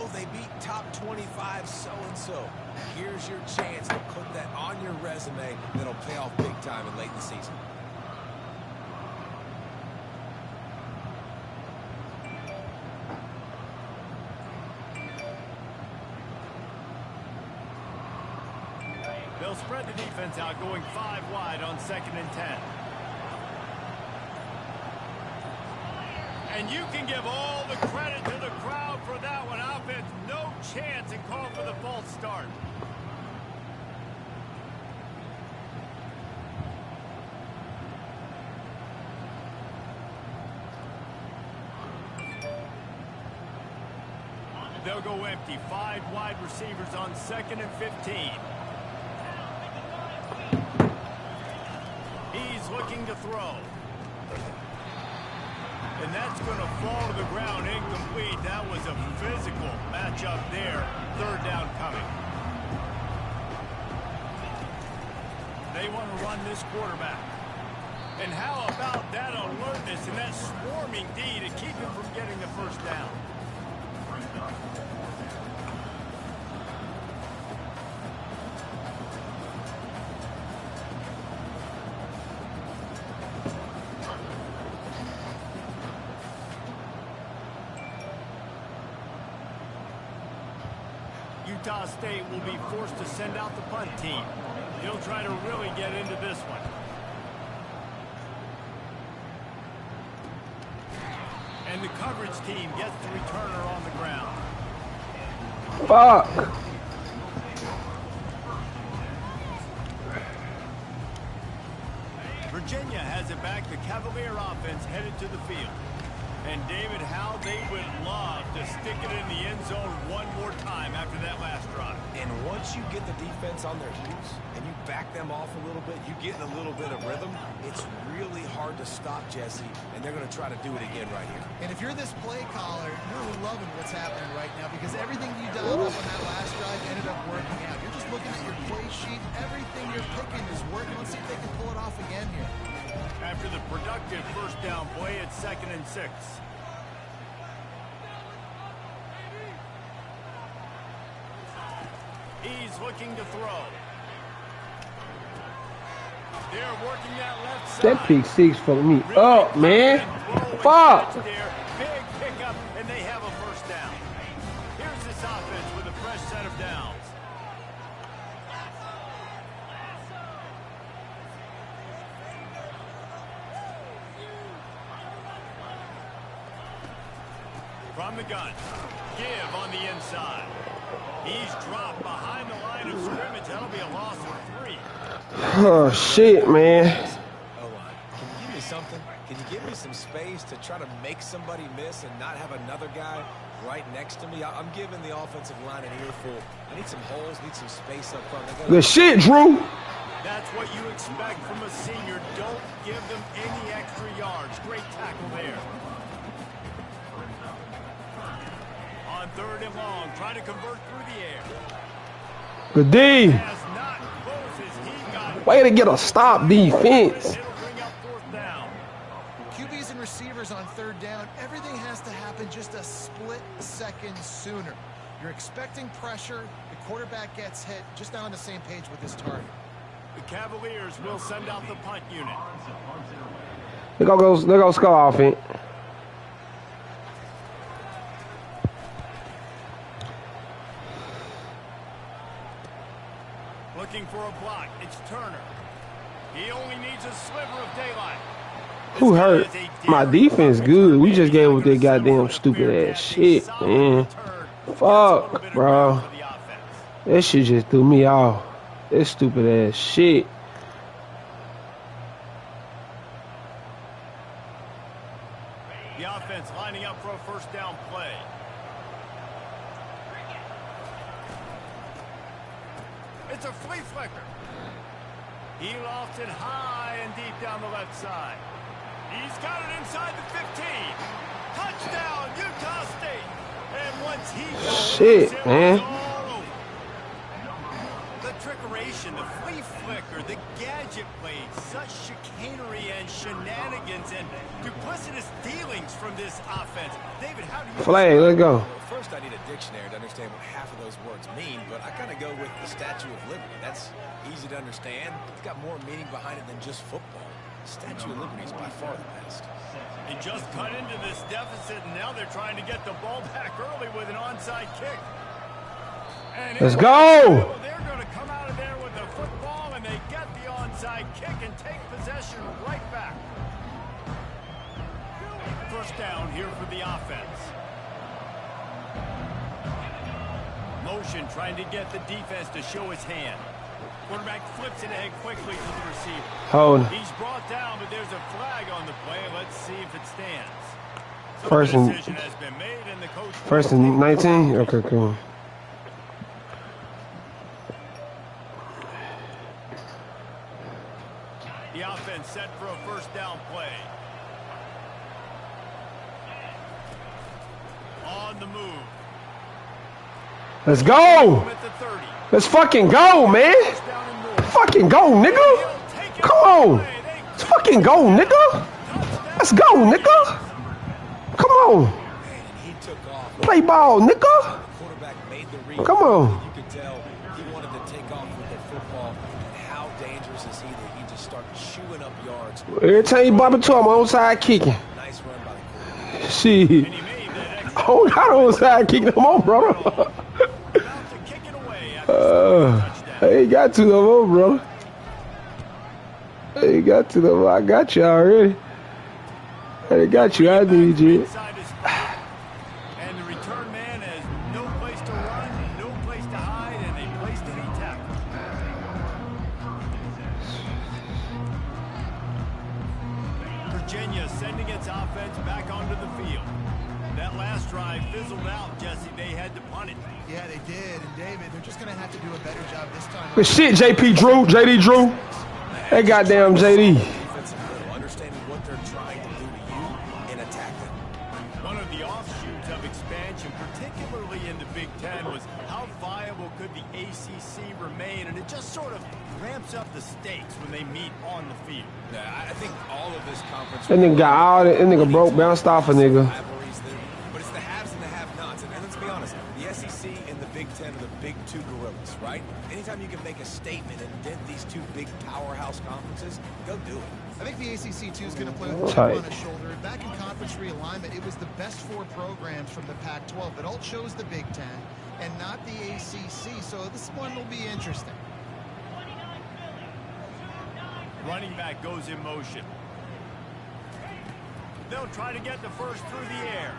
oh, they beat top 25 so-and-so. Here's your chance to put that on your resume that'll pay off big time and late in the season. They'll spread the defense out, going 5 wide on 2nd and 10. And you can give all the credit to the crowd for that one. Offense, no chance, and call for the false start. They'll go empty. 5 wide receivers on 2nd and 15. He's looking to throw. And that's going to fall to the ground incomplete. That was a physical matchup there. 3rd down coming. They want to run this quarterback. And how about that alertness and that swarming D to keep him from getting the 1st down? Utah State will be forced to send out the punt team. He'll try to really get into this one. And the coverage team gets the returner on the ground. Fuck. Virginia has it back. The Cavalier offense headed to the field. And David, how they would love to stick it in the end zone one more time after that last drive. And once you get the defense on their heels and you back them off a little bit, you get a little bit of rhythm, it's really hard to stop, Jesse, and they're going to try to do it again right here. And if you're this play caller, you're loving what's happening right now because everything you dialed up on that last drive ended up working out. You're just looking at your play sheet. Everything you're picking is working. Let's see if they can pull it off again here. After the productive 1st down play, it's 2nd and 6. He's looking to throw. They're working that left side. That pick 6 fucked me up, man. Fuck. Big pickup, and they have a 1st down. Here's this offense with a fresh set of downs. From the gun, give on the inside. He's dropped behind the line of scrimmage. That'll be a loss of 3. Oh, shit, man. Hold on. Can you give me something? Can you give me some space to try to make somebody miss and not have another guy right next to me? I'm giving the offensive line an earful. I need some holes, need some space up front. Good shit, Drew. That's what you expect from a senior. Don't give them any extra yards. Great tackle there. On 3rd and long, trying to convert through the air. Good D. Way to get a stop defense. It'll bring up 4th down. QBs and receivers on 3rd down, everything has to happen just a split second sooner. You're expecting pressure, the quarterback gets hit, just not on the same page with his target. The Cavaliers will send out the punt unit. They're gonna score offense. Looking for a block. It's Turner. He only needs a sliver of daylight. Who hurt? My defense good. We just gave with that goddamn stupid ass shit, man. Fuck, bro. That shit just threw me off. That stupid ass shit. The offense lining up for a 1st down play. It's a flea flicker. He lost it high and deep down the left side. He's got it inside the 15. Touchdown, Utah State. And once he goes, shit, man. the trickeration, the flea flicker, the gadget plays, such chicanery and shenanigans and duplicitous dealings from this offense. David, how do you... Flag, let's go. Well, first, I need a dictionary to understand what half of those words mean, but I kind of go with the Statue of Liberty. That's easy to understand. It's got more meaning behind it than just football. Statue of Liberty is by far the best. They just cut into this deficit, and now they're trying to get the ball back early with an onside kick. And let's go! They're going to come out of there with the football, and they get the onside kick and take possession right back. First down here for the offense. Motion trying to get the defense to show his hand. Quarterback flips it ahead quickly to the receiver. Hold. He's brought down, but there's a flag on the play. Let's see if it stands. So First the and decision has been made, and the coach... First and 19? Okay, cool. The offense set for a first down play. On the move. Let's go! At the 30. Let's fucking go, man! Fucking go, nigga! Come on! Let's fucking go, nigga! Let's go, nigga! Come on! Man, he took off. Play ball, nigga! The quarterback made the read. Come on. You could tell he wanted to take off with the football. And how dangerous is he that he just started chewing up yards? Every time you bump into him, I'm onside kicking. Nice run by the quarterback. Shit. And he made that extra... I don't got onside kicking him on, brother. About to kick it away after I ain't got to no more, brother. I ain't got to no more. I got you already. I got you. I need you. inside his spot. And the return man has no place to run, no place to hide, and a place to be tackled. Virginia sending its offense back onto the field. That last drive fizzled out, Jesse. They had to punt it. Yeah, they did. And David, they're just going to have to do a better job this time. Good shit, JP Drew. JD Drew. That goddamn JD. Defensive middle, understanding what they're trying to do to you and attack them. One of the offshoots of expansion, particularly in the Big Ten, was how viable could the ACC remain, and it just sort of ramps up the stakes when they meet on the field. Yeah, I think all of this conference... That nigga got all that. That nigga broke, bounced off a nigga. rivalries there, but it's the haves and the have-nots. And let's be honest, the SEC and the Big Ten are the big two gorillas, right? Anytime you can make a statement and dent these two big powerhouse conferences, go do it. I think the ACC, too, is going to play with a chip Tight. on his shoulder. Back in conference realignment, it was the best four programs from the Pac-12 that all chose the Big Ten and not the ACC, so this one will be interesting. Running back goes in motion. They'll try to get the first through the air.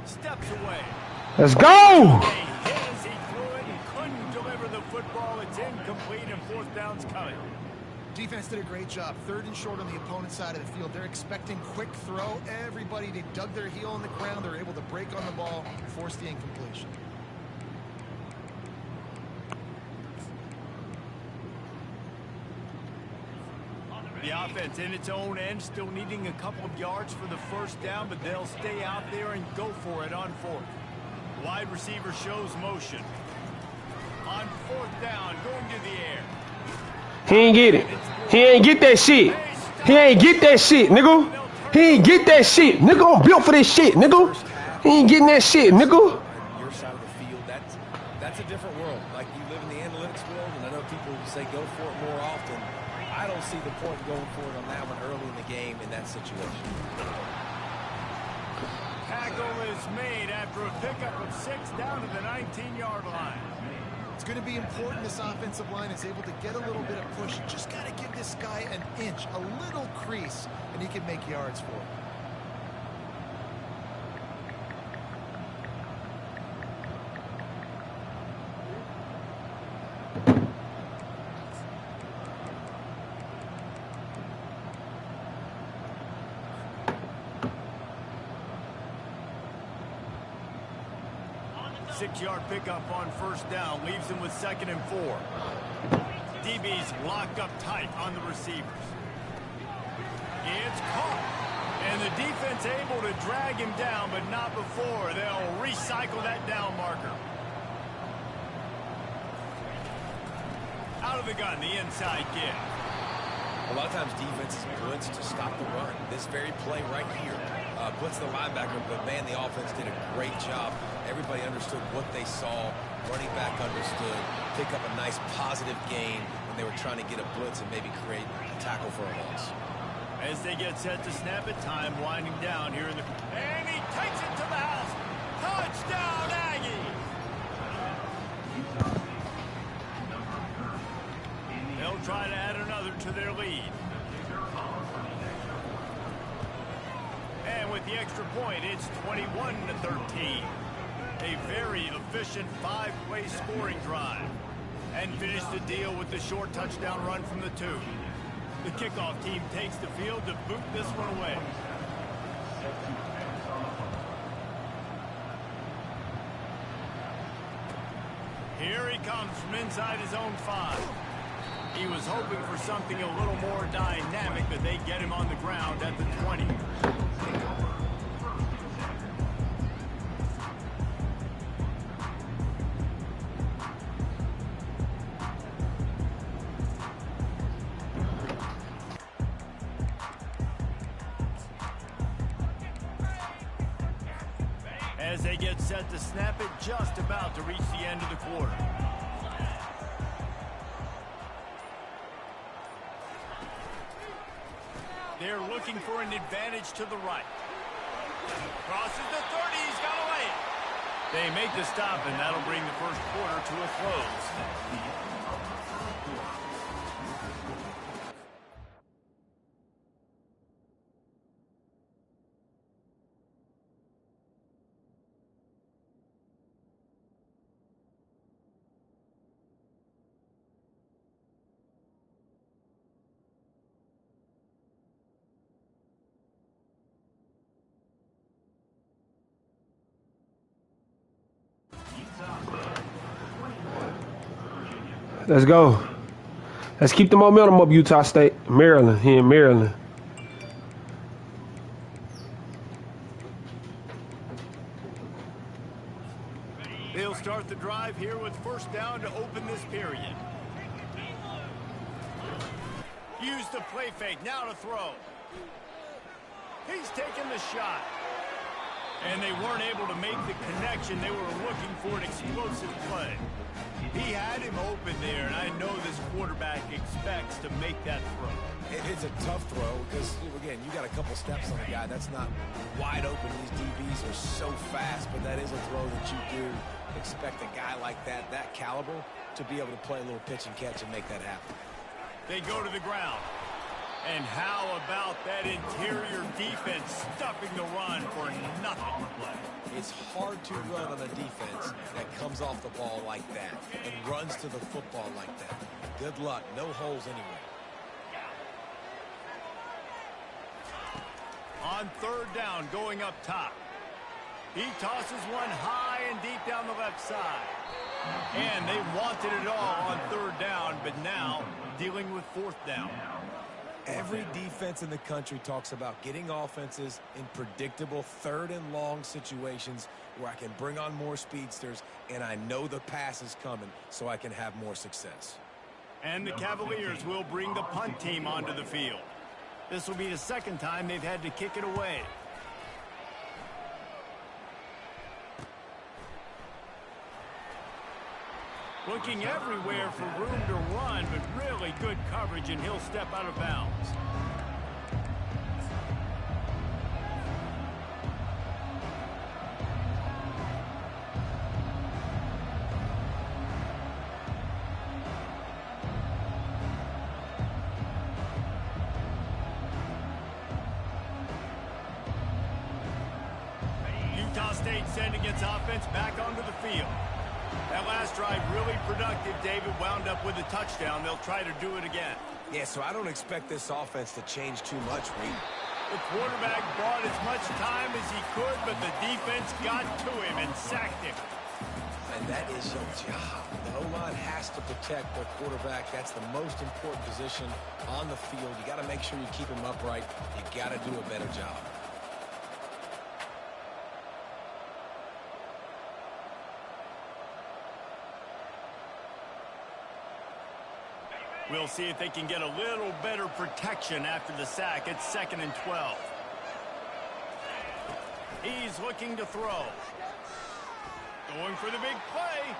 Steps away. Let's go! They hit as he threw it and couldn't deliver the football. It's incomplete and fourth down's coming. Defense did a great job. Third and short on the opponent's side of the field. They're expecting quick throw. Everybody, they dug their heel on the ground. They're able to break on the ball, force the incompletion. The offense in its own end, still needing a couple of yards for the first down, but they'll stay out there and go for it on fourth. Wide receiver shows motion. On fourth down, going to the air. He ain't get it. He ain't get that shit. He ain't get that shit, nigga. He ain't get that shit. Nigga, I'm built for this shit, nigga. He ain't getting that shit, nigga. On your side of the field, that's a different world. Like, you live in the analytics world, and I know people say go for it more often. I don't see the point going for it on that one early in the game in that situation. Tackle is made after a pickup of 6 down to the 19-yard line. It's going to be important this offensive line is able to get a little bit of push. You just got to give this guy an inch, a little crease, and he can make yards for it. Six-yard pickup on first down leaves him with 2nd and 4. DB's locked up tight on the receivers. It's caught. And the defense able to drag him down, but not before. They'll recycle that down marker. Out of the gun, the inside give. A lot of times defenses blitz to stop the run. This very play right here, blitz the linebacker, but man, the offense did a great job. Everybody understood what they saw. Running back understood. Pick up a nice positive gain when they were trying to get a blitz and maybe create a tackle for a loss. As they get set to snap it, time winding down here in the... And he takes it to the house. Touchdown, Aggie! They'll try to add another to their lead. And with the extra point, it's 21-13. A very efficient 5-play scoring drive. And finish the deal with the short touchdown run from the 2. The kickoff team takes the field to boot this one away. Here he comes from inside his own 5. He was hoping for something a little more dynamic, but they get him on the ground at the 20. As they get set to snap it, just about to reach the end of the quarter. They're looking for an advantage to the right. Crosses the 30, he's got to lay it. They make the stop, and that'll bring the first quarter to a close. Let's go. Let's keep the momentum up, Utah State. Maryland, here in Maryland. They'll start the drive here with first down to open this period. Use the play fake, now to throw. He's taking the shot. And they weren't able to make the connection. They were looking for an explosive play. He had him open there, and I know this quarterback expects to make that throw. It's a tough throw because, again, you got a couple steps on the guy. That's not wide open. These DBs are so fast, but that is a throw that you do expect a guy like that caliber, to be able to play a little pitch and catch and make that happen. They go to the ground. And how about that interior defense stuffing the run for nothing play? It's hard to run on a defense that comes off the ball like that and runs to the football like that. Good luck. No holes anywhere. On third down, going up top. He tosses one high and deep down the left side. And they wanted it all on third down, but now dealing with fourth down. Every defense in the country talks about getting offenses in predictable third and long situations where I can bring on more speedsters and I know the pass is coming so I can have more success. And the Cavaliers will bring the punt team onto the field. This will be the second time they've had to kick it away. Looking everywhere for room to run, but really good coverage, and he'll step out of bounds. Utah State sending its offense back onto the field. That last drive really productive. David wound up with a touchdown. They'll try to do it again. Yeah, so I don't expect this offense to change too much, Reed. The quarterback bought as much time as he could, but the defense got to him and sacked him. And that is your job. The O-line has to protect their quarterback. That's the most important position on the field. You got to make sure you keep him upright. You got to do a better job. We'll see if they can get a little better protection after the sack. It's 2nd and 12. He's looking to throw. Going for the big play.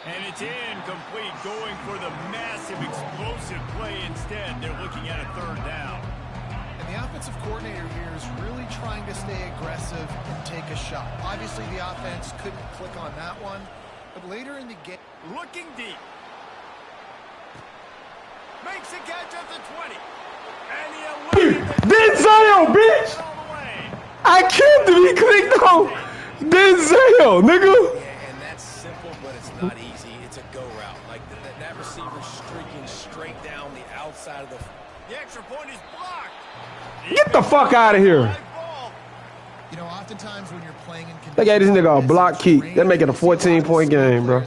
And it's incomplete. Going for the massive, explosive play instead. They're looking at a 3rd down. And the offensive coordinator here is really trying to stay aggressive and take a shot. Obviously, the offense couldn't click on that one. But later in the game... Looking deep. Makes a catch at the 20. And he Denzel, bitch! I killed him. He clicked on Denzel, nigga. Yeah, and that's simple, but it's not easy. It's a go route. Like that receiver streaking straight down the outside of the... The extra point is blocked. Get the fuck out of here. You know, oftentimes when you're playing in They gave this nigga a block kick. They're making a 14-point game, bro.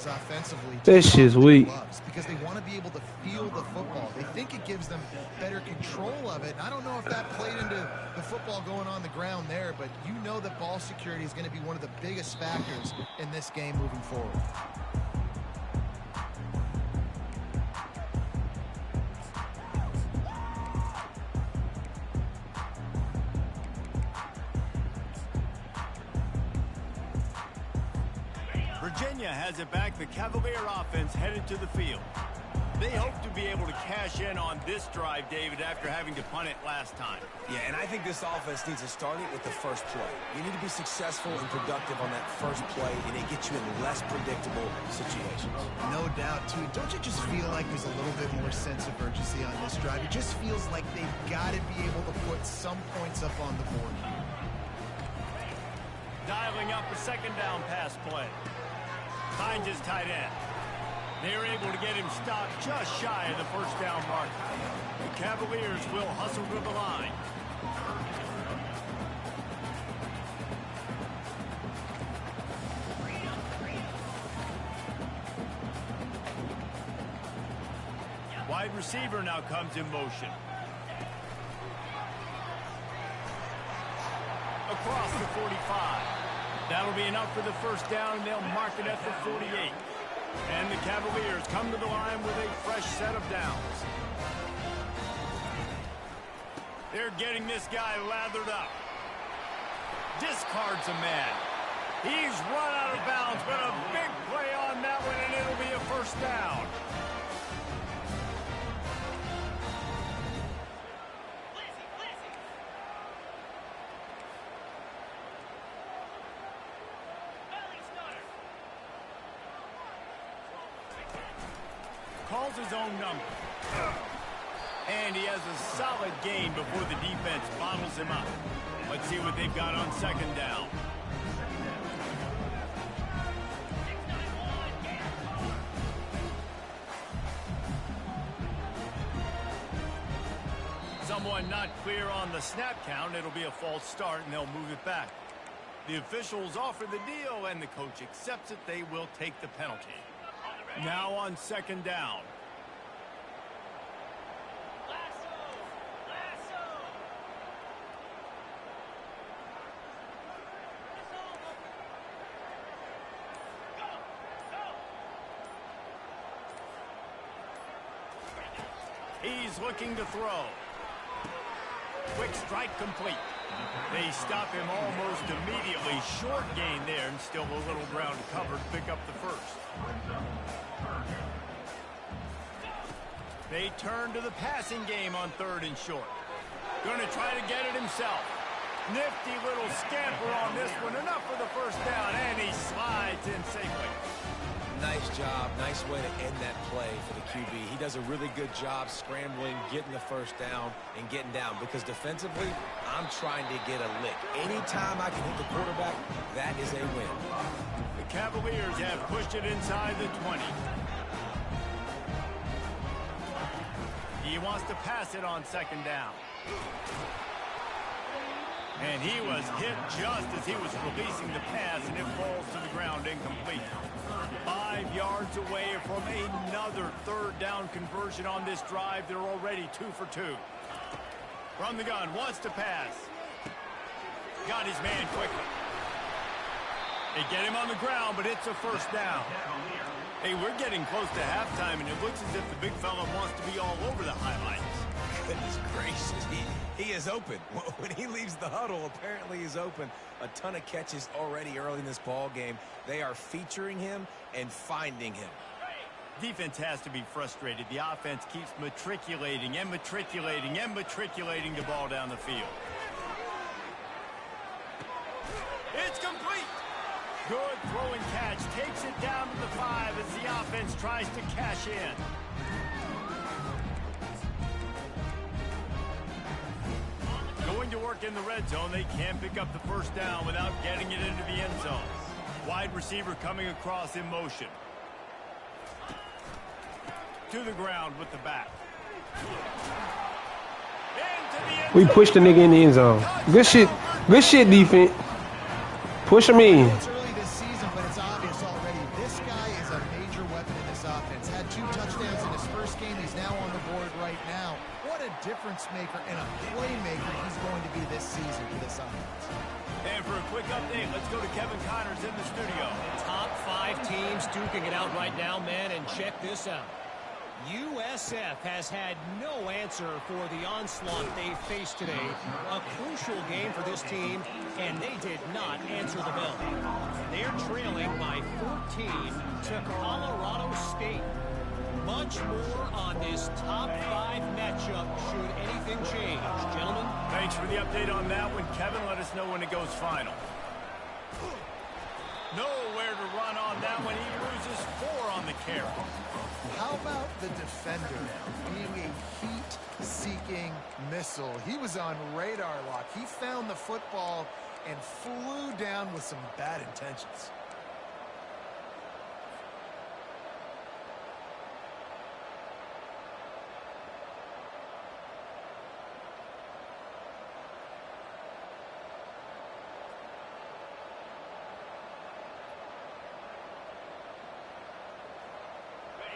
This shit's weak. Because they want to be able to feel the football. They think it gives them better control of it. And I don't know if that played into the football going on the ground there, but you know that ball security is going to be one of the biggest factors in this game moving forward. Virginia has it back. The Cavalier offense headed to the field. They hope to be able to cash in on this drive, David, after having to punt it last time. Yeah, and I think this offense needs to start it with the first play. You need to be successful and productive on that first play, and it gets you in less predictable situations. No doubt, too. Don't you just feel like there's a little bit more sense of urgency on this drive? It just feels like they've got to be able to put some points up on the board. Dialing up a 2nd down pass play. Finds his tight end. They're able to get him stopped just shy of the 1st down mark. The Cavaliers will hustle to the line. Wide receiver now comes in motion. Across the 45. That'll be enough for the 1st down, and they'll mark it at the 48. And the Cavaliers come to the line with a fresh set of downs. They're getting this guy lathered up. Discards a man. He's run out of bounds, but a big play on that one, and it'll be a 1st down. Calls his own number. And he has a solid gain before the defense bottles him up. Let's see what they've got on 2nd down. Someone not clear on the snap count. It'll be a false start, and they'll move it back. The officials offer the deal, and the coach accepts it. They will take the penalty. Now on 2nd down. He's looking to throw. Quick strike complete. They stop him almost immediately. Short gain there, and still a little ground covered. Pick up the 1st. They turn to the passing game on 3rd and short. Going to try to get it himself. Nifty little scamper on this one. Enough for the 1st down, and he slides in safely. Nice job. Nice way to end that play for the QB. He does a really good job scrambling, getting the 1st down, and getting down. Because defensively, I'm trying to get a lick. Anytime I can hit the quarterback, that is a win. The Cavaliers have pushed it inside the 20. He wants to pass it on 2nd down. And he was hit just as he was releasing the pass, and it falls to the ground incomplete. 5 yards away from another 3rd down conversion on this drive. They're already 2 for 2. From the gun, wants to pass. Got his man quickly. They get him on the ground, but it's a 1st down. Hey, we're getting close to halftime, and it looks as if the big fella wants to be all over the highlights. Goodness gracious, he is open. When he leaves the huddle, apparently he's open. A ton of catches already early in this ball game. They are featuring him and finding him. Defense has to be frustrated. The offense keeps matriculating and matriculating and matriculating the ball down the field. It's complete. Good throw and catch. Takes it down to the 5 as the offense tries to cash in. Going to work in the red zone. They can't pick up the first down without getting it into the end zone. Wide receiver coming across in motion. To the ground with the back. We pushed the nigga in the end zone. Good shit. Good shit, defense. Push him in. It's early this season, but it's obvious already. This guy is a major weapon in this offense. Had 2 touchdowns in his first game. He's now on the board right now. What a difference maker and a playmaker he's going to be this season for this offense. And for a quick update, let's go to Kevin Connors in the studio. Top 5 teams duking it out right now, man, and check this out. USF has had no answer for the onslaught they faced today. A crucial game for this team, and they did not answer the bell. They're trailing by 14 to Colorado State. Much more on this top 5 matchup should anything change. Gentlemen? Thanks for the update on that one. Kevin, let us know when it goes final. Nowhere to run on that one. He loses 4 on the carry. How about the defender being a heat-seeking missile? He was on radar lock. He found the football and flew down with some bad intentions.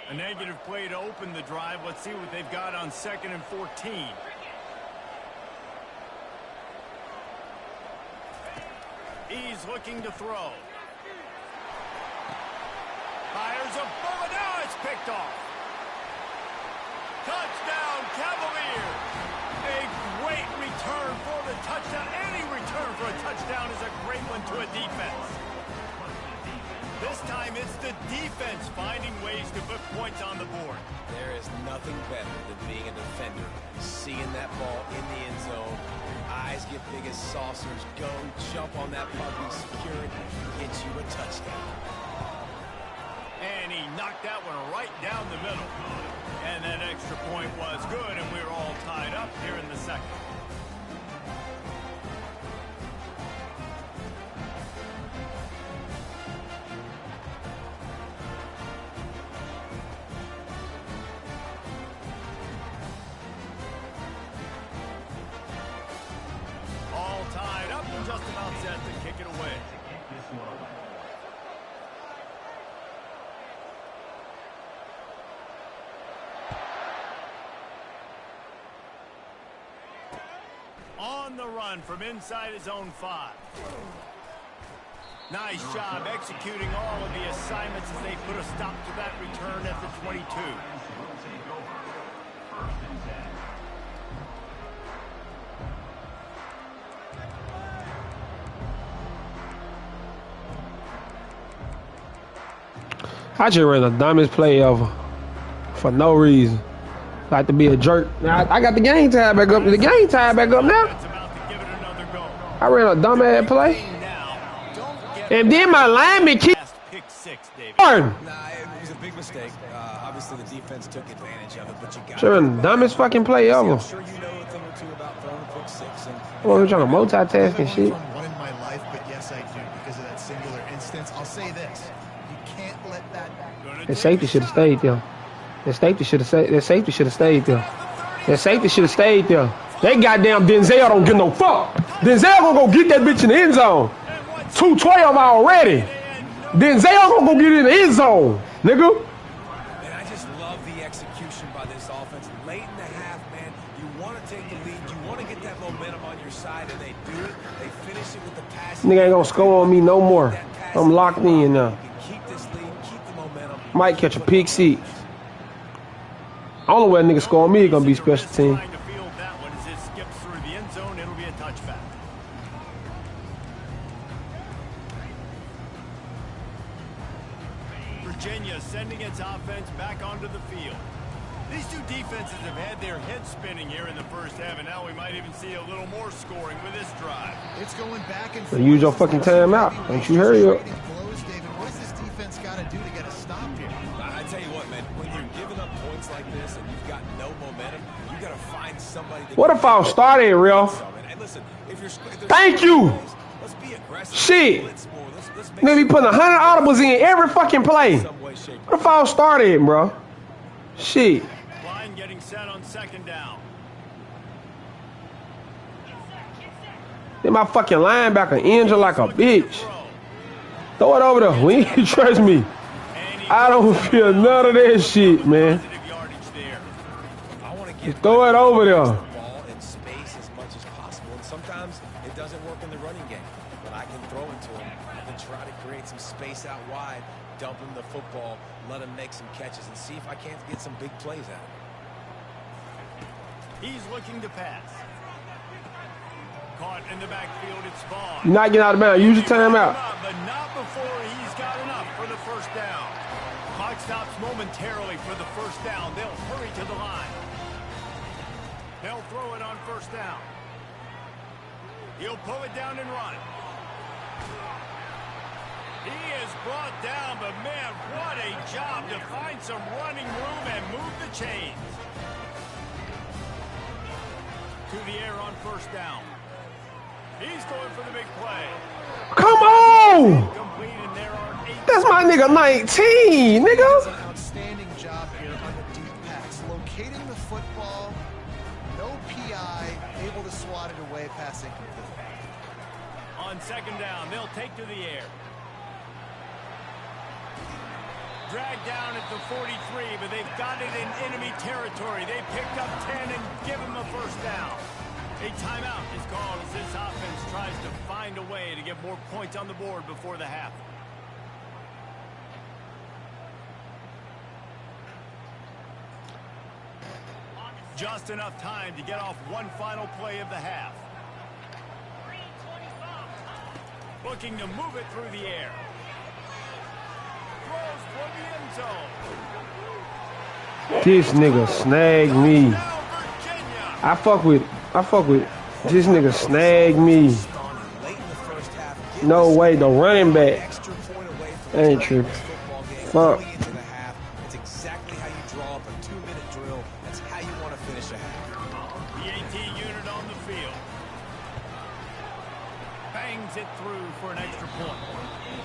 A negative play to open the drive. Let's see what they've got on 2nd and 14. He's looking to throw. Fires a bullet. Now it's picked off. Touchdown, Cavaliers. A great return for the touchdown. Any return for a touchdown is a great one to a defense. This time it's the defense finding ways to put points on the board. There is nothing better than being a defender. Seeing that ball in the end zone. Eyes get big as saucers. Go, jump on that puppy, secure it, get you a touchdown. And he knocked that one right down the middle. And that extra point was good, and we're all tied up here in the second. All tied up and just about set to kick it away. On the run from inside his own 5. Nice job executing all of the assignments as they put a stop to that return at the 22. I just ran the dumbest play ever for no reason. Like to be a jerk. Now, I got the game tied back up. The game tied back up now. I ran a dumbass play. And then my lineman kicked. Nah, it was a big mistake. Obviously, the defense took advantage of it, but you got Sure, the dumbest fucking play ever. I'm sure you know a thing or two about throwing a pick 6. We're trying to multitask and shit. One in my life, but yes, I do because of that singular instance. I'll say this: you can't let that. That safety should have stayed there. That safety should have stayed. That safety should have stayed there. That safety should have stayed there. That goddamn Denzel don't give no fuck. Denzel gonna go get that bitch in the end zone. 212 already. Denzel gonna go get it in the end zone, nigga. And I just love the execution by this offense. Late in the half, man, you want to take the lead. You want to get that momentum on your side, and they do it. They finish it with the pass. Nigga ain't gonna score on me no more. I'm locked in now. You can keep this lead, keep the momentum, Might catch a pick six. Only way a nigga score on me is gonna be special team. Trying to field that one as it skips through the end zone. It'll be a touchback. Virginia sending its offense back onto the field. These two defenses have had their heads spinning here in the first half, and now we might even see a little more scoring with this drive. It's going back and So forth. use your fucking timeout. Don't you hurry up. Blows, David. What does this defense got to do to get a stop here? I tell you what, man, when you're giving up points like this and you've got no momentum, you got to find somebody that What if I started, real? And listen, if you're Thank you. Let's be aggressive. Shit. Let's make Nigga be sure putting 100 audibles in every fucking play. some way, shape, What if I started, bro? Shit. Line getting set on second down. Then my fucking linebacker injured like a bitch. Throw it over there. We ain't trust me. I don't feel none of that shit, man. I want to Just get throw it over there. the ball in space as much as possible. And sometimes it doesn't work in the running game, but I can throw it to him. I can try to create some space out wide, dump him the football, let him make some catches, and see if I can't get some big plays out of him. He's looking to pass. Caught in the backfield, it's Vaughn. You're not getting out of bounds. Use your timeout. But not before he's got enough for the first down. Clock stops momentarily for the first down. They'll hurry to the line. They'll throw it on first down. He'll pull it down and run. He is brought down, but man, what a job to find some running room and move the chains. To the air on first down. He's going for the big play. Come on! Complete, and there are 8. That's my nigga 19, Does nigga. an outstanding job here on the deep pass, locating the football, no PI, able to swat it away, passing complete. On second down, they'll take to the air. Dragged down at the 43, but they've got it in enemy territory. They picked up 10 and give him a first down. A timeout is called as this offense tries to find a way to get more points on the board before the half. Just enough time to get off one final play of the half. Looking to move it through the air. Throws for the end zone. This nigga snagged me. Now Virginia. I fuck with this nigga snagged me. Late in the first half, get No way, the running back. extra point away from Ain't this tripping. football game Fuck. going into the half. It's exactly how you draw up a 2-minute drill. That's how you want to finish a half. The AT unit on the field. Bangs it through for an extra point.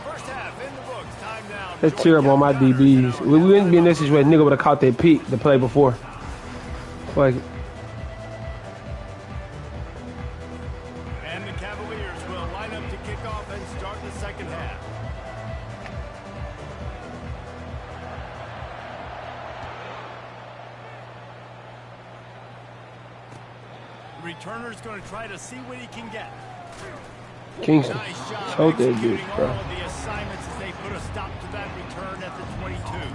First half in the books. Time now. That's terrible on my DBs. We wouldn't be in this situation. Nigga would have caught that pick the play before. Fuck it. And the Cavaliers will line up to kick off and start the second half. The returner's going to try to see what he can get. Kingston. Nice job Choke that executing bitch, all bro. of the assignments as they put a stop to that return at the 22.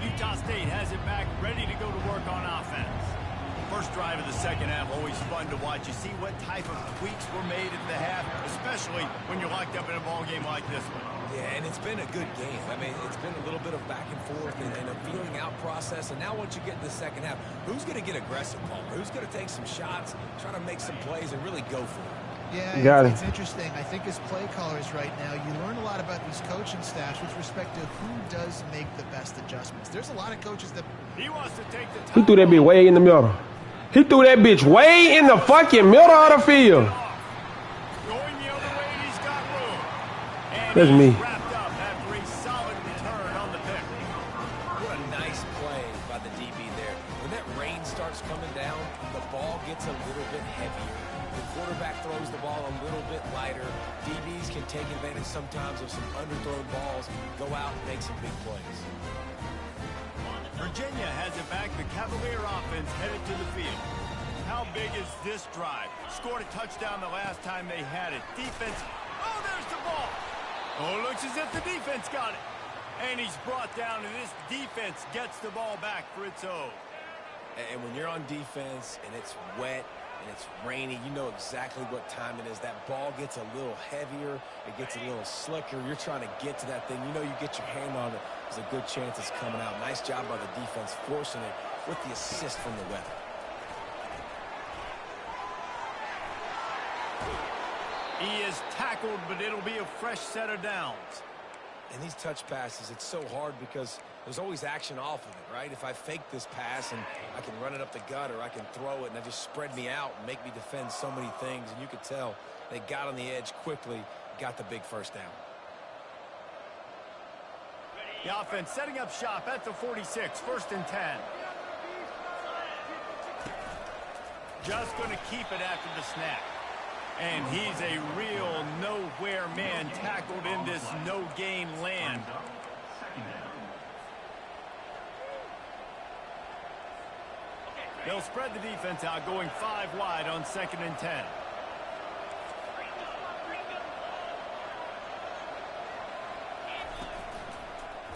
Utah State has it back, ready to go to work on offense. First drive of the second half, always fun to watch. You see what type of tweaks were made at the half, especially when you're locked up in a ball game like this one. Yeah, and it's been a good game. I mean, it's been a little bit of back and forth and a feeling out process. And now once you get in the second half, who's going to get aggressive, Palmer? Who's going to take some shots, try to make some plays, and really go for it? Yeah, Got it's it. interesting. I think as play callers right now, you learn a lot about these coaching staffs with respect to who does make the best adjustments. There's a lot of coaches that He wants to take the He threw that bitch way in the middle. He threw that bitch way in the fucking middle of the field. Going the other way, he's got room. And That's he's me. wrapped up after a solid return on the pick. What a nice play by the DB there. When that rain starts coming down, the ball gets a little bit heavier. The quarterback throws the ball a little bit lighter. DBs can take advantage sometimes of some underthrown balls, go out and make some big plays. Virginia has it back. The Cavalier offense headed to the field. How big is this drive? Scored a touchdown the last time they had it. Defense. Oh, there's the ball. Oh, looks as if the defense got it. And he's brought down, and this defense gets the ball back for its own. And when you're on defense and it's wet and it's rainy, you know exactly what time it is. That ball gets a little heavier. It gets a little slicker. You're trying to get to that thing. You know you get your hand on it. There's a good chance it's coming out. Nice job by the defense forcing it with the assist from the weather. He is tackled, but it'll be a fresh set of downs. And these touch passes, it's so hard because there's always action off of it, right? If I fake this pass and I can run it up the gut or I can throw it and it just spread me out and make me defend so many things. And you could tell they got on the edge quickly, got the big first down. The offense setting up shop at the 46, 1st and 10. Just going to keep it after the snap. And he's a real nowhere man tackled in this no-gain land. They'll spread the defense out, going 5 wide on 2nd and 10.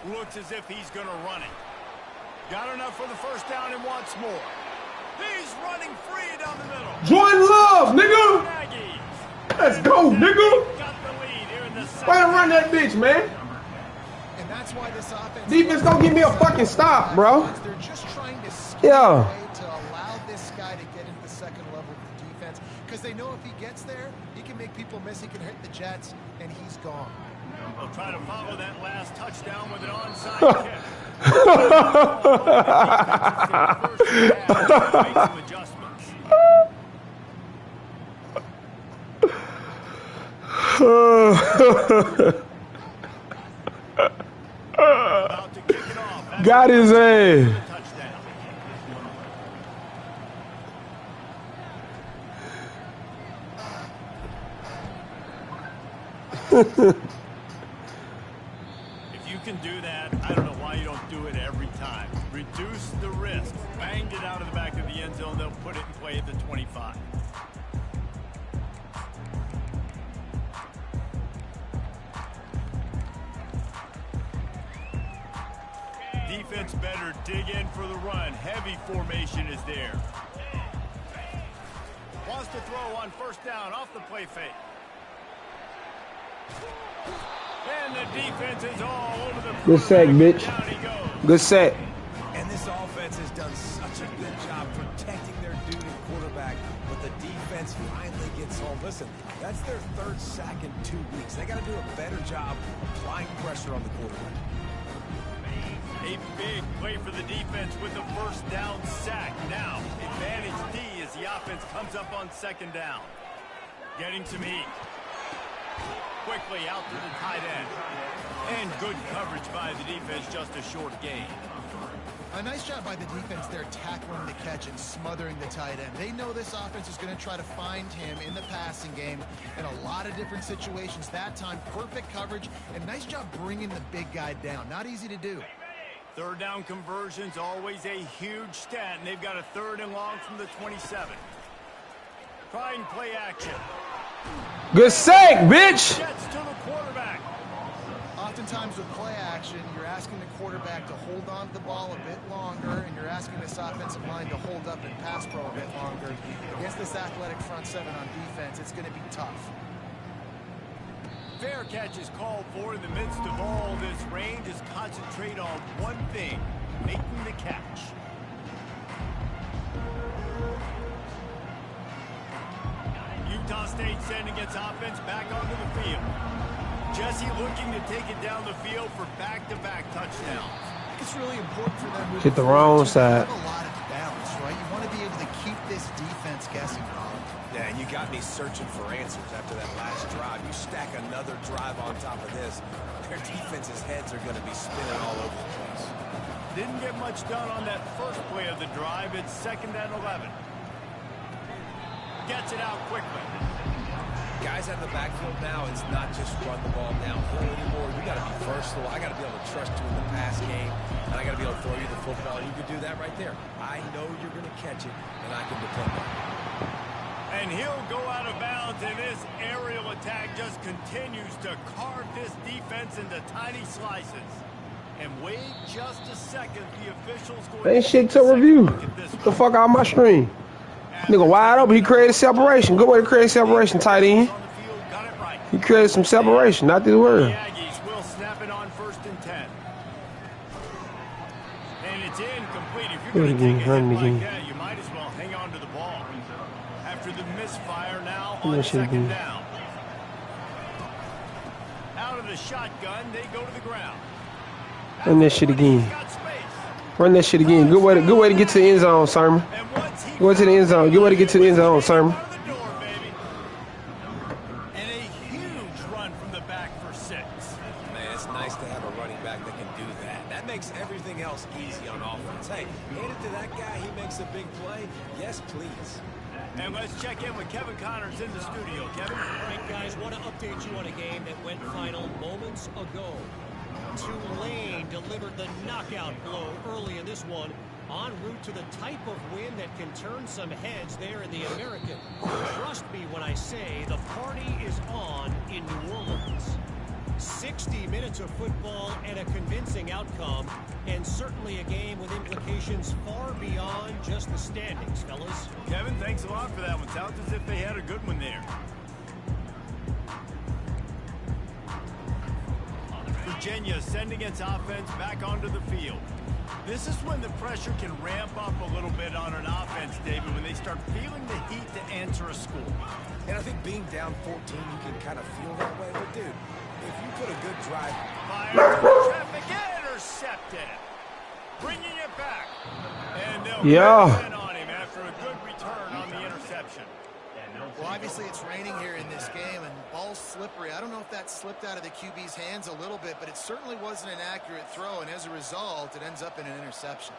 Looks as if he's going to run it. Got enough for the first down and wants more. He's running free down the middle. Join love, nigga. Let's go, nigga. Why don't run that bitch, man? And that's why this offense Defense don't give me a fucking stop, bro. They're just trying to skip Yeah. away to allow this guy to get into the second level of the defense because they know if he gets there, he can make people miss. He can hit the Jets, and he's gone. They'll try to follow that last touchdown with an onside kick. Make some adjustments. About to kick it off. Got his ass. Touchdown. If you can do that, I don't know why you don't do it every time. Reduce the risk. Banged it out of the back of the end zone. They'll put it in play at the 25. Defense better dig in for the run. Heavy formation is there. Wants to throw on 1st down off the play fake. And the defense is all over the Good sack, bitch. Down he goes. Good set. And this offense has done such a good job protecting their dude at quarterback, but the defense finally gets home. Listen, that's their 3rd sack in 2 weeks. They got to do a better job applying pressure on the quarterback. A big play for the defense with the 1st down sack. Now, advantage D as the offense comes up on 2nd down. Getting some heat. Quickly out to the tight end. And good coverage by the defense, just a short gain. A nice job by the defense there tackling the catch and smothering the tight end. They know this offense is going to try to find him in the passing game in a lot of different situations. That time, perfect coverage and nice job bringing the big guy down. Not easy to do. 3rd down conversion's always a huge stat, and they've got a 3rd and long from the 27. Trying play action. Good sack, bitch. Gets to the quarterback. Oftentimes with play action, you're asking the quarterback to hold on to the ball a bit longer, and you're asking this offensive line to hold up and pass pro a bit longer. Against this athletic front 7 on defense, it's going to be tough. Fair catch is called for in the midst of all this rain. Just concentrate on one thing, making the catch. Utah State sending its offense back onto the field. Jesse looking to take it down the field for back-to-back touchdowns. It's really important for them to Hit the wrong side. have a lot of balance, right? You want to be able to keep this defense guessing, Rob. Yeah, and you got me searching for answers after that last drive. You stack another drive on top of this, their defense's heads are going to be spinning all over the place. Didn't get much done on that first play of the drive. It's 2nd and 11. Gets it out quickly. Guys out of the backfield now, it's not just run the ball downhill anymore. You got to be versatile. I got to be able to trust you in the pass game, and I got to be able to throw you the football. You could do that right there. I know you're going to catch it, and I can depend on it. And he'll go out of bounds, and this aerial attack just continues to carve this defense into tiny slices. And wait just a second, the officials going Ain't shit to review. Get the fuck out of my stream. Nigga wide open. He created separation. Good way to create separation, tight end. He created some separation, not this word. The Aggies will snap it on 1st and 10. And it's incomplete. If you're going to take a hit like that, you might as well hang on to the ball. After the misfire, now on 2nd down. Out of the shotgun, they go to the ground. Run that shit again. Run that shit again. Good way to get to the end zone, Sermon. Go to the end zone. Good way to get to the end zone, Sermon. And a huge run from the back for 6. Man, it's nice to have a running back that can do that. That makes everything else easy on offense. Hey, hand it to that guy. He makes a big play. Yes, please. And let's check in with Kevin Connors in the studio. Kevin? All right, guys, want to update you on a game that went final moments ago. Tulane delivered the knockout blow early in this one, en route to the type of win that can turn some heads there in the American. Trust me when I say the party is on in New Orleans. 60 minutes of football and a convincing outcome, and certainly a game with implications far beyond just the standings, fellas. Kevin, thanks a lot for that one. Sounds as if they had a good one there. Virginia sending its offense back onto the field. This is when the pressure can ramp up a little bit on an offense, David, when they start feeling the heat to answer a score. And I think being down 14, you can kind of feel that way. But, dude, if you put a good drive... Fire to traffic, intercepted. Bringing it back. And they'll get in on him after a good return on the interception. Well, obviously it's raining here in this game, and ball's slippery. I don't know if that slipped out of the QB's hands a little bit, but it certainly wasn't an accurate throw, and as a result, it ends up in an interception.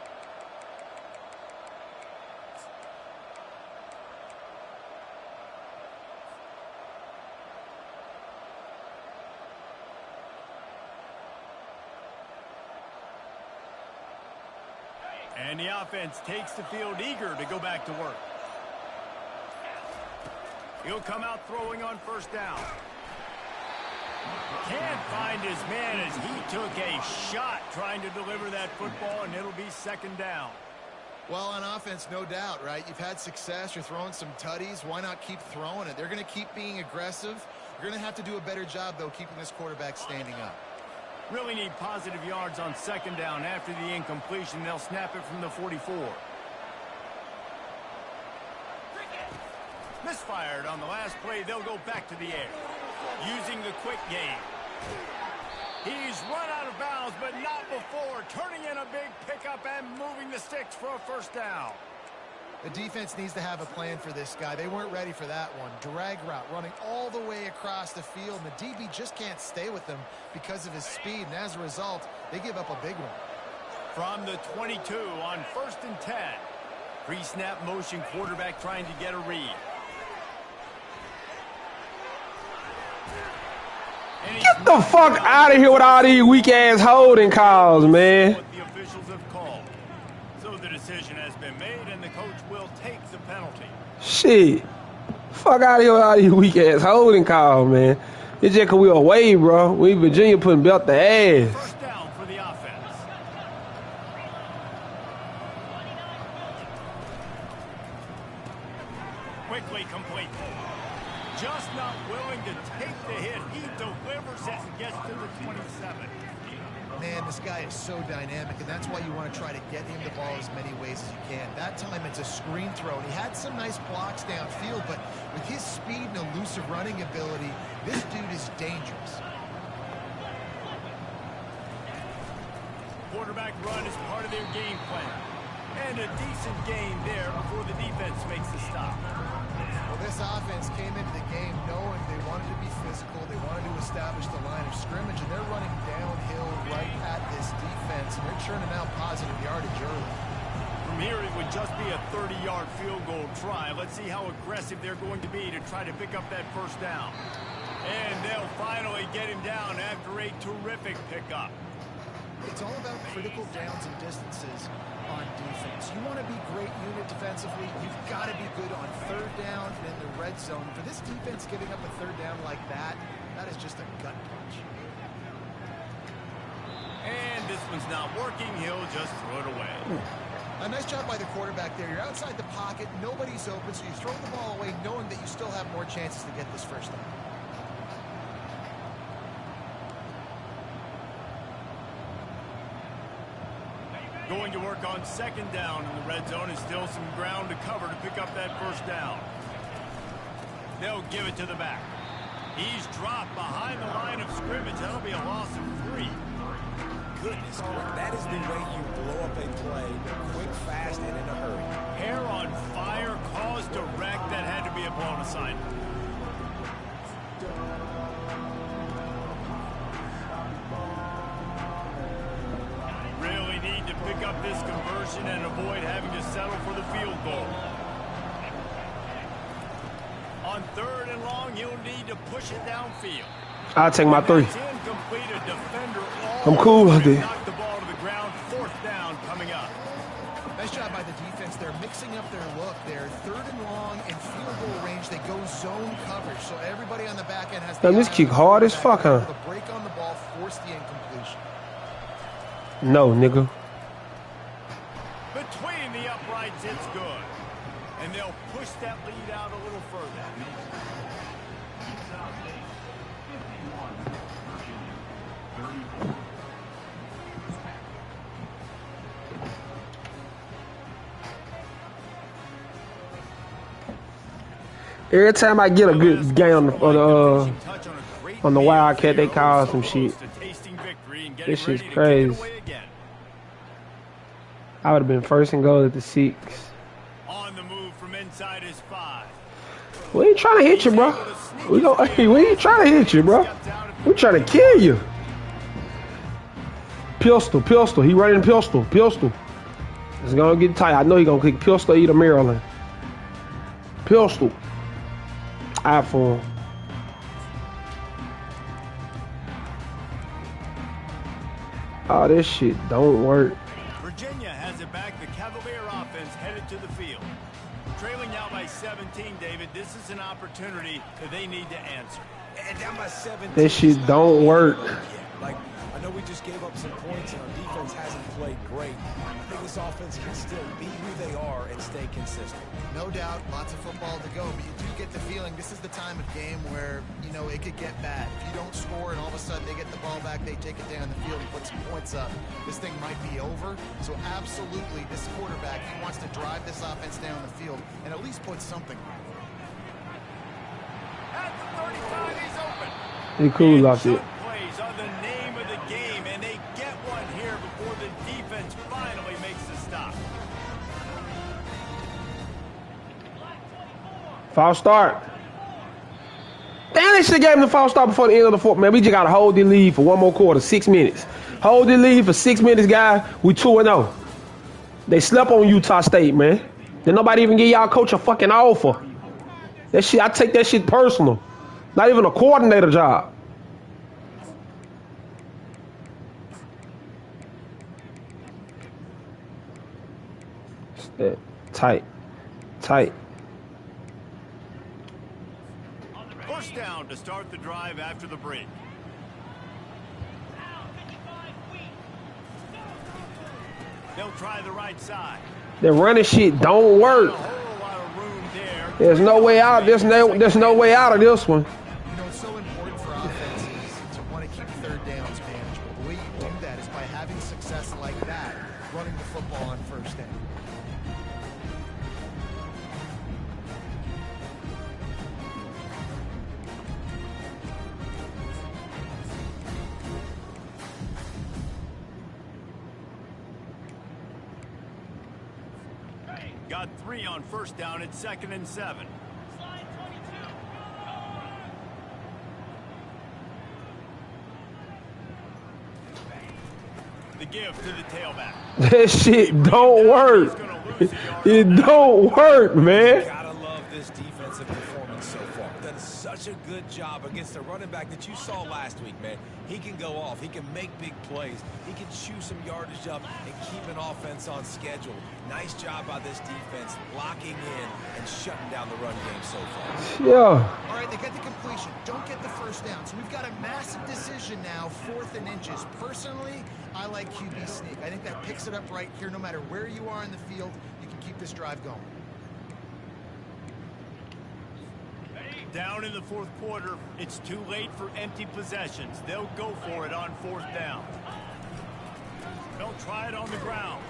And the offense takes the field eager to go back to work. He'll come out throwing on 1st down. Can't find his man as he took a shot trying to deliver that football, and it'll be 2nd down. Well, on offense, no doubt, right? You've had success. You're throwing some tutties. Why not keep throwing it? They're going to keep being aggressive. You're going to have to do a better job, though, keeping this quarterback standing up. Really need positive yards on 2nd down. After the incompletion, they'll snap it from the 44. Misfired on the last play. They'll go back to the air. Using the quick game. He's run out of bounds, but not before. Turning in a big pickup and moving the sticks for a 1st down. The defense needs to have a plan for this guy. They weren't ready for that one. Drag route running all the way across the field, and the DB just can't stay with him because of his speed, and as a result, they give up a big one. From the 22 on 1st and 10. Pre-snap motion, quarterback trying to get a read. Get the fuck out of here with all these weak-ass holding calls, man. What the officials have called. So the decision has been made, and the coach will take the penalty. Shit. Fuck out of here with all these weak-ass holding calls, man. It's just because we away, bro. We Virginia putting belt the ass. 1st down for the offense. Quickly complete. Just not willing to take the hit. He delivers it and gets to the 27. Man, this guy is so dynamic, and that's why you want to try to get him the ball as many ways as you can. That time it's a screen throw, and he had some nice blocks downfield, but with his speed and elusive running ability, this dude is dangerous. Quarterback run is part of their game plan. And a decent gain there before the defense makes the stop. Well, this offense came into the game knowing they wanted to be physical, they wanted to establish the line of scrimmage, and they're running downhill right at this defense, and they're churning out positive yardage early. From here, it would just be a 30-yard field goal try. Let's see how aggressive they're going to be to try to pick up that 1st down. And they'll finally get him down after a terrific pickup. It's all about critical downs and distances on defense. You want to be great unit defensively, you've got to be good on third down and in the red zone. For this defense giving up a third down like that, that is just a gut punch. And this one's not working. He'll just throw it away. A nice job by the quarterback there. You're outside the pocket, nobody's open, so you throw the ball away knowing that you still have more chances to get this first down. Going to work on second down in the red zone, and still some ground to cover to pick up that first down. They'll give it to the back. He's dropped behind the line of scrimmage. That'll be a loss of 3. Goodness, that is the way you blow up a play, quick, fast, and in a hurry. Hair on fire, caused a wreck. That had to be a blown assignment. Really need to pick up this conversion and avoid having to settle for the field goal. On third and long, you'll need to push it downfield. I'll take my 3. I'm cool with it. Knock the ball to the ground. Fourth down coming up. Nice job by the defense. They're mixing up their look there. Third and long and field goal range. They go zone coverage, so everybody on the back end has the Damn, this kick hard as fuck, huh? The break on the ball forced the incompletion. No, nigga. Between the uprights, it's good. And they'll push that lead out a little further. Every time I get a good game on the Wildcat, they call some shit. This shit's crazy. I would have been first and goal at the 6. On the move from inside his 5. We ain't trying to hit you, bro. We ain't trying to hit you, bro. We trying to kill you. Pistol. He running pistol. It's gonna get tight. I know he gonna kick pistol either Maryland. Pistol. Eye for him. Oh, this shit don't work. Virginia has it back. The Cavalier offense headed to the field. Trailing now by 17, David. This is an opportunity that they need to answer. And down by 17. This shit don't work. Like, I know we just gave up some points and our defense hasn't played great. I think this offense can still be who they are and stay consistent. No doubt, lots of football to go, but you do get the feeling this is the time of game where, you know, it could get bad. If you don't score and all of a sudden they get the ball back, they take it down the field and put some points up, this thing might be over. So absolutely, this quarterback, he wants to drive this offense down the field and at least put something on. At the 35, he's open. He cool off it. Plays are the name of the game, and they get one here before the defense finally makes the stop. False start. Damn, they should have gave him the false start before the end of the fourth. Man, we just got to hold the lead for one more quarter, 6 minutes. Hold the lead for 6 minutes, guys. We 2-0. They slept on Utah State, man. Did nobody even give y'all coach a fucking offer? That shit, I take that shit personal. Not even a coordinator job. Tight. First down to start the drive after the break. They'll try the right side. The running shit don't work. There's no way out. There's no way out of this one. You know, it's so important for offenses to want to keep third downs manageable. The way you do that is by having success like that, running the football on first down. Got 3 on first down at 2nd and 7. The give to the tailback. That shit don't work. It don't work, man. Gotta love this defensive performance so far. That is such such a good job against the running back that you saw last week, man. He can go off. He can make big plays. He can chew some yardage up and keep an offense on schedule. Nice job by this defense, locking in and shutting down the run game so far. Yeah. All right, they get the completion. Don't get the first down. So we've got a massive decision now, 4th and inches. Personally, I like QB sneak. I think that picks it up right here. No matter where you are in the field, you can keep this drive going. Down in the 4th quarter, it's too late for empty possessions. They'll go for it on 4th down. They'll try it on the ground.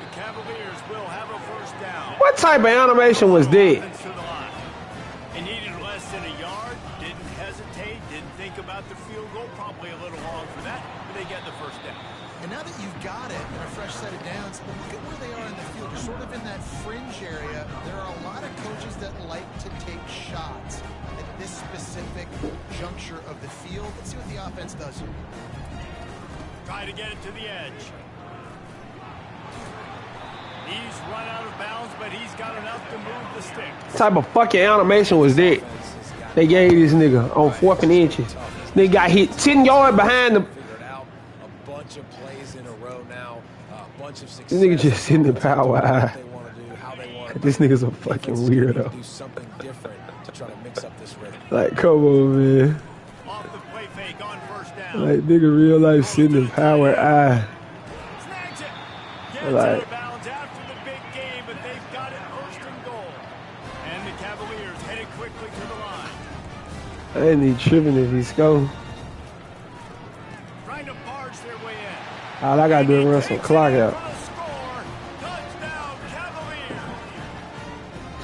The Cavaliers will have a first down. What type of animation was that? It needed less than a yard. Didn't hesitate. Didn't think about the field goal. Probably a little long for that, but they get the first down. And now that you've got it and a fresh set of downs, look at where they are in the field. You're sort of in that fringe area. There are a lot of coaches that like to take shots at this specific juncture of the field. Let's see what the offense does here. Try to get it to the edge. He's run out of bounds, but he's got enough to move the stick. What type of fucking animation was that? They gave this nigga on 4th and inches. They got hit 10 yards behind the. Bunch of plays in a row now, bunch of success. This nigga just sitting in power eye. This nigga's a fucking weirdo. Do something different to try to mix up this rhythm. Like, come on, man. Off the play fake on first down. Like, nigga, real life sitting in power eye. Snags it. Gets Like, out of bounds after the big game, but they've got it 1st and goal. And the Cavaliers headed quickly to the line. I ain't even tripping if he score. Trying to barge their way in. All I gotta do is run some clock out.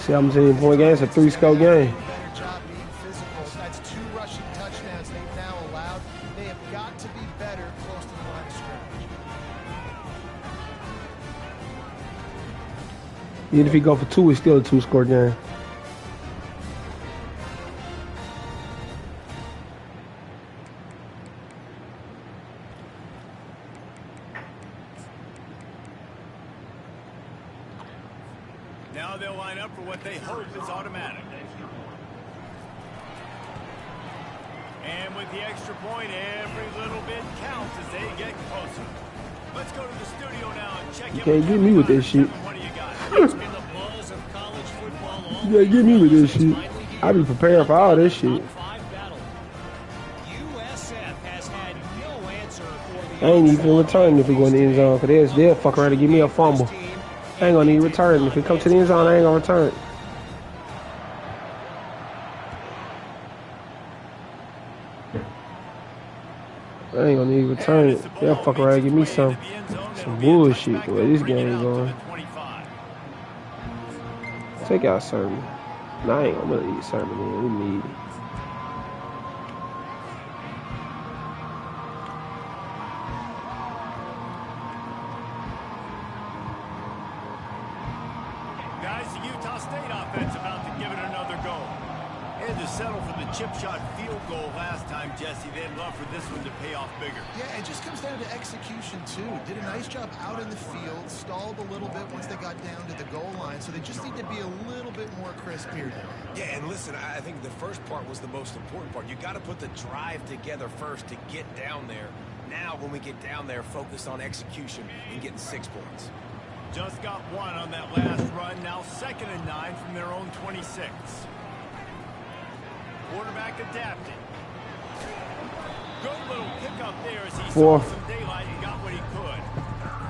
17-point game, it's a 3-score game. Better job being physical. That's 2 rushing touchdowns they've now allowed. They have got to be better close to the line of scrimmage. Even if he go for 2, it's still a 2-score game. Now they'll line up for what they hope is automatic. And with the extra point, every little bit counts as they get closer. Let's go to the studio now and check in. You can't get me with this shit. What do you got? It's been the buzz of college football all You can't get me with this shit. I be prepared for all this shit. USF has had no answer for the I ain't even returning if we go in the end zone, because they'll fuck around and give me a fumble. I ain't gonna need return. If it comes to the end zone, I ain't gonna return. I ain't gonna need return it. They'll fuck around and give me some bullshit the way this game is going. Take out Sermon. Nah, I ain't gonna really eat Sermon in. We need it. Guys, the Utah State offense about to give it another go. They had to settle for the chip shot field goal last time, Jesse. They'd love for this one to pay off bigger. Yeah, it just comes down to execution, too. Did a nice job out in the field, stalled a little bit once they got down to the goal line, so they just need to be a little bit more crisp here. Yeah, and listen, I think the first part was the most important part. You got to put the drive together first to get down there. Now, when we get down there, focus on execution and getting 6 points. Just got 1 on that last run. Now 2nd and 9 from their own 26. Quarterback adapting. Good little pickup there as he saw some daylight and got what he could.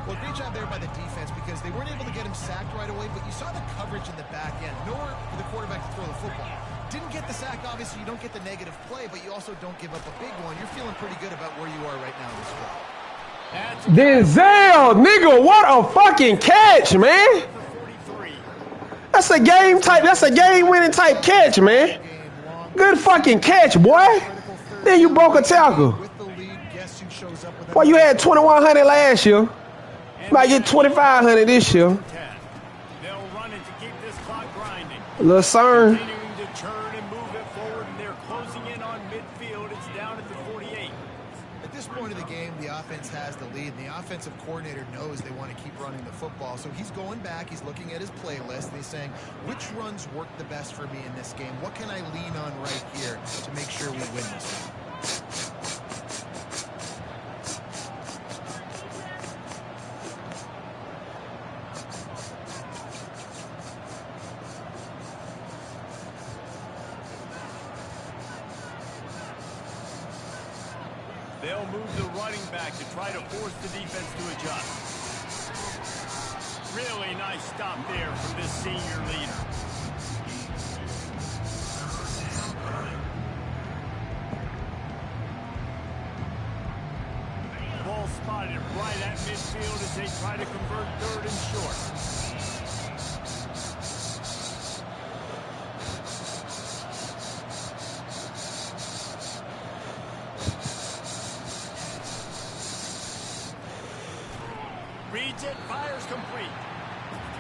Well, great job there by the defense because they weren't able to get him sacked right away, but you saw the coverage in the back end. Nowhere for the quarterback to throw the football. Didn't get the sack, obviously. You don't get the negative play, but you also don't give up a big one. You're feeling pretty good about where you are right now in this drive. Denzel, nigga, what a fucking catch, man. That's a game type, that's a game-winning type catch, man. Good fucking catch, boy. Then you broke a tackle. Boy, you had 2,100 last year. You might get 2,500 this year. They'll run it to keep this clock grinding. Lil Cern. Continuing to turn and move it forward, and they're closing in on midfield. It's down at the 48. At this point of the game, the offense has the lead, and the offense offensive coordinator knows they want to keep running the football, so he's going back, he's looking at his playlist, and he's saying, which runs work the best for me in this game? What can I lean on right here to make sure we win this one? They'll move the running back to try to force the defense to adjust. Really nice stop there from this senior leader. Ball spotted right at midfield as they try to convert 3rd and short. Reads it, fires complete.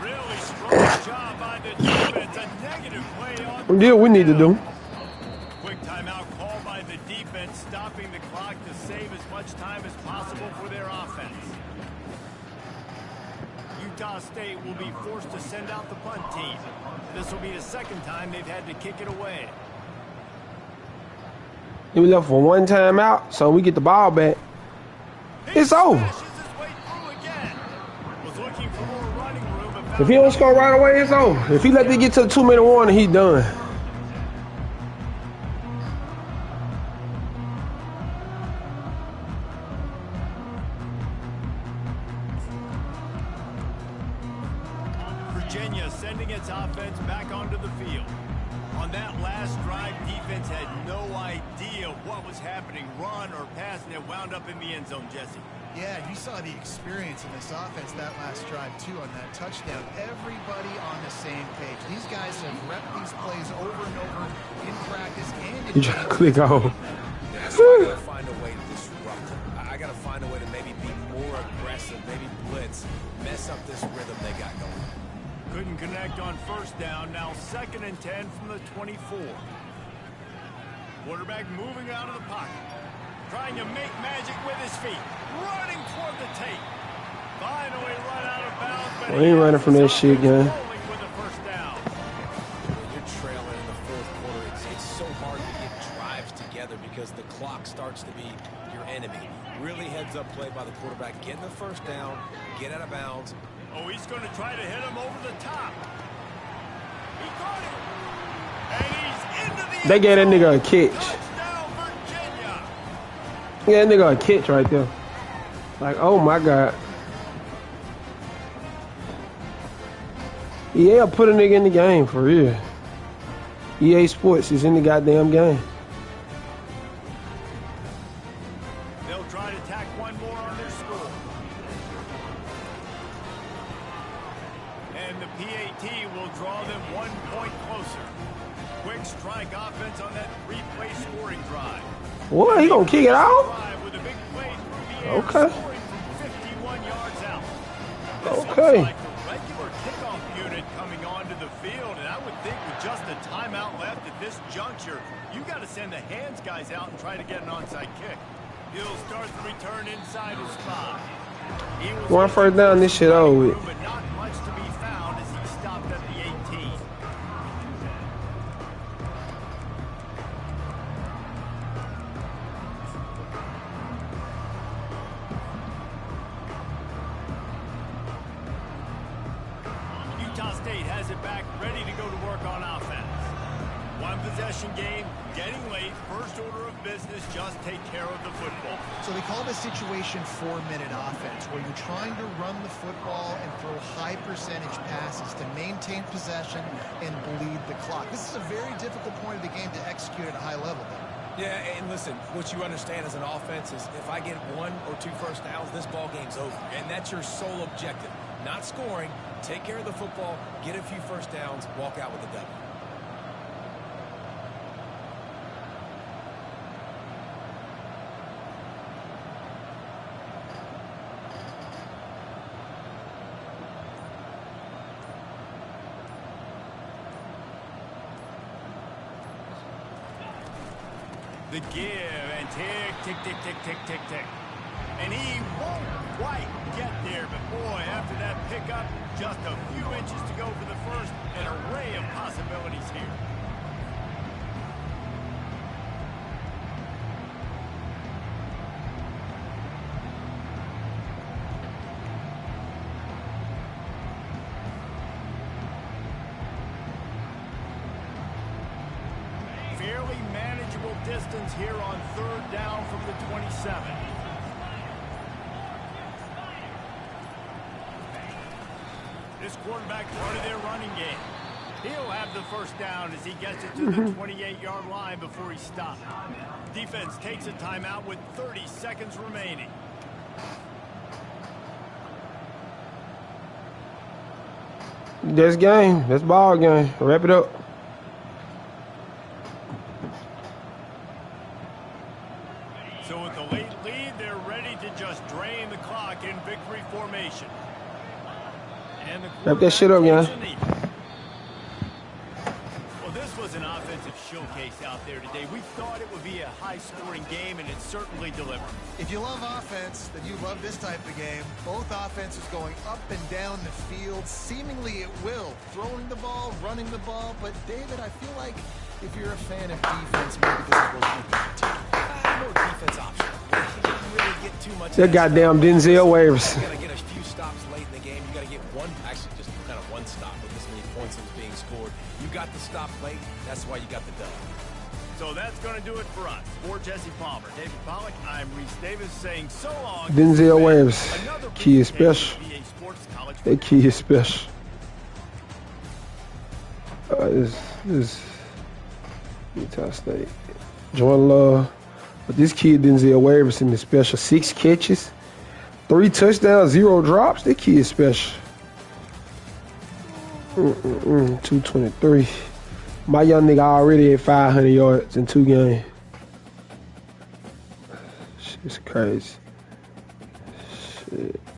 Really strong job by the defense. A negative play on. Yeah, we need to do. Quick timeout called by the defense, stopping the clock to save as much time as possible for their offense. Utah State will be forced to send out the punt team. This will be the 2nd time they've had to kick it away. We left for 1 timeout, so we get the ball back. It's over. If he don't score right away, it's over. If he let it get to the 2-minute warning, he's done. Virginia sending its offense back onto the field. On that last drive, defense had no idea what was happening, run or pass, and it wound up in the end zone, Jesse. Yeah, you saw the experience in this offense that last drive, too, on that touchdown. Everybody on the same page. These guys have repped these plays over and over in practice and in You try to click off. Yeah, so I got to find a way to disrupt them. I got to find a way to maybe be more aggressive, maybe blitz, mess up this rhythm they got going. Couldn't connect on 1st down. Now 2nd and 10 from the 24. Quarterback moving out of the pocket. Trying to make magic with his feet. Running toward the tape. Finally run out of bounds. But we ain't running from that shit, gang. With a 1st down. When you're trailing in the 4th quarter, it's so hard to get drives together because the clock starts to be your enemy. Really heads up play by the quarterback. Getting the 1st down. Get out of bounds. Oh, he's going to try to hit him over the top. He caught it. And he's into the They gave that nigga a catch. Touchdown, Virginia. Yeah, that nigga a catch right there. Like, oh my God. EA put a nigga in the game for real. EA Sports is in the goddamn game. They'll try to tack one more on their score. And the PAT will draw them 1 point closer. Quick strike offense on that 3-play scoring drive. What? He gonna kick it out? With a big play through the air, Okay. scoring from 51 yards out. This Okay. looks like the regular kickoff unit coming onto the field, and I would think with just a timeout left at this juncture, you got to send the hands guys out and try to get an onside kick. He'll start the return inside his spot. One 1st down, this shit over with. But not much to be found as he stopped at the 18. Utah State has it back, ready to go to work on offense. One possession game, getting late. First order of business, just take care of the football. So they call this situation 4-minute offense, where you're trying to run the football and throw high percentage passes to maintain possession and bleed the clock. This is a very difficult point of the game to execute at a high level, though. Yeah, and listen, what you understand as an offense is if I get 1 or 2 first downs, this ball game's over. And that's your sole objective. Not scoring, take care of the football, get a few first downs, walk out with the W. The give and tick, tick, tick, tick, tick, tick, tick. And he won't quite get there, but boy, after that pickup, just a few inches to go for the first. An array of possibilities here. Fairly manageable distance here on third down from the 27. This quarterback part of their running game. He'll have the first down as he gets it to the 28-yard line before he stops. Defense takes a timeout with 30 seconds remaining. That's game. That's ball game. Wrap it up. So with the late lead, they're ready to just drain the clock in victory formation. And the Wrap that shit up, quarterback man. takes a knee. Well, this was an offensive showcase out there today. We thought it would be a high-scoring game, and it certainly delivered. If you love offense, then you love this type of game. Both offenses going up and down the field, seemingly at will. Throwing the ball, running the ball. But, David, I feel like if you're a fan of defense, maybe this is what you need to. More defense option. You didn't really get too much. That goddamn Denzel waivers. You got to get a few stops late in the game. You got to get one, actually just kind of one stop with this many points that was being scored. You got the stop late. That's why you got the dub. So that's going to do it for us. For Jesse Palmer, David Pollack, I'm Reese Davis saying so long. Denzel waivers. Another Key is special. VA Sports College. That key is special. This Utah State. Jordan Love. But this kid Denzel waivers in the special. 6 catches, 3 touchdowns, 0 drops. That kid is special. 223. My young nigga already at 500 yards in 2 games. Shit's crazy.